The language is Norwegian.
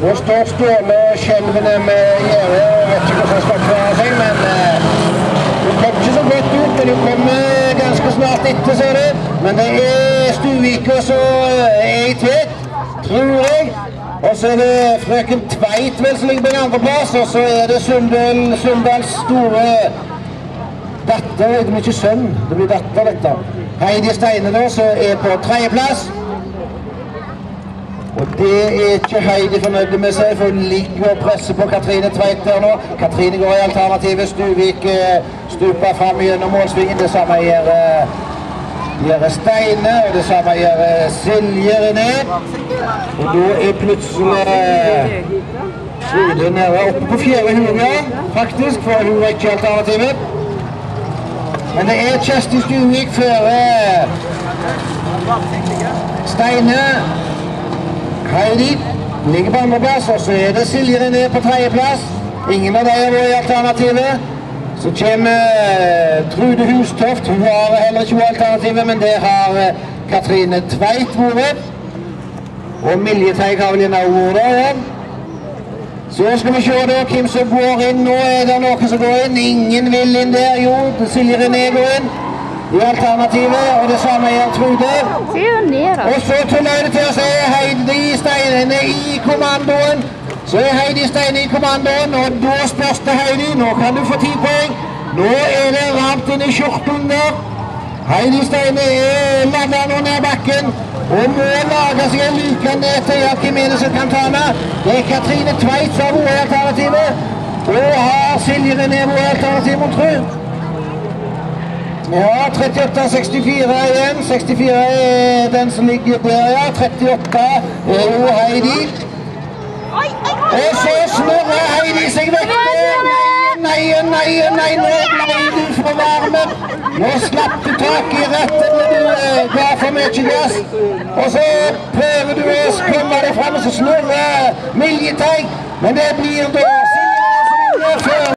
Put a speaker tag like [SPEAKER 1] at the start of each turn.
[SPEAKER 1] Nå står Ståle og skjelvene med Gjerde, og vet ikke hvordan skal klare seg, men det kom ikke så godt ut, men det kommer ganske snart etter, ser du. Men det er Stuvika som er i tett, tror jeg. Og så er det frøken Tveit vel som ligger på en andre plass, og så er det Sundals store datter, det blir ikke sønn, det blir datter dette. Heidi Steine da, som er på 3. plass. Og det er ikke Heidi fornøyd med seg, for hun ligger og presser på Katrine Tveit der nå. Katrine går i alternativet, Stuvik stuper frem gjennom målsvingen, det samme gjør Steine, og det samme gjør Silje René. Og da er plutselig Trude nede oppe på 4. hugga, faktisk, for hun var ikke alternativet. Men det er Kjersti Stuvik før Steine. Heidi ligger på 2. plass, og så er det Silje René på 3. plass. Ingen av dem er i alternativet. Så kommer Trude Hustoft, hun har heller ikke alternativet, men det har Katrine Tveit vært. Og Milje Teig har vel en av ordet her. Så skal vi se da hvem som går inn. Nå er det noen som går inn. Ingen vil inn der, jo. Silje René går inn i alternativet, og det samme gjør Trude. Og så tuller det til å si Heidi Steine i kommandoen. Så er Heidi Steine i kommandoen, og da spørs det Heidi. Nå kan du få 10 poeng. Nå er det ramt inn i skjorten der. Heidi Steine lander nå ned bakken, og må lage seg en lykke ned til hvem er det som kan ta med. Det er Katrine Tveit som har vært alternativet, og har Silje René vært alternativet, må tro. Ja, 38-64 igjen. 64 er den som ligger der, ja. 38 er jo Heidi. Og så snurrer Heidi seg vekk. Nei, nå ble du for varme. Nå slapp du tak i rettet når du ga for mye gass. Og så prøver du å komme deg frem, og så snurrer Milje Teig. Men det blir da Silje som vinner før.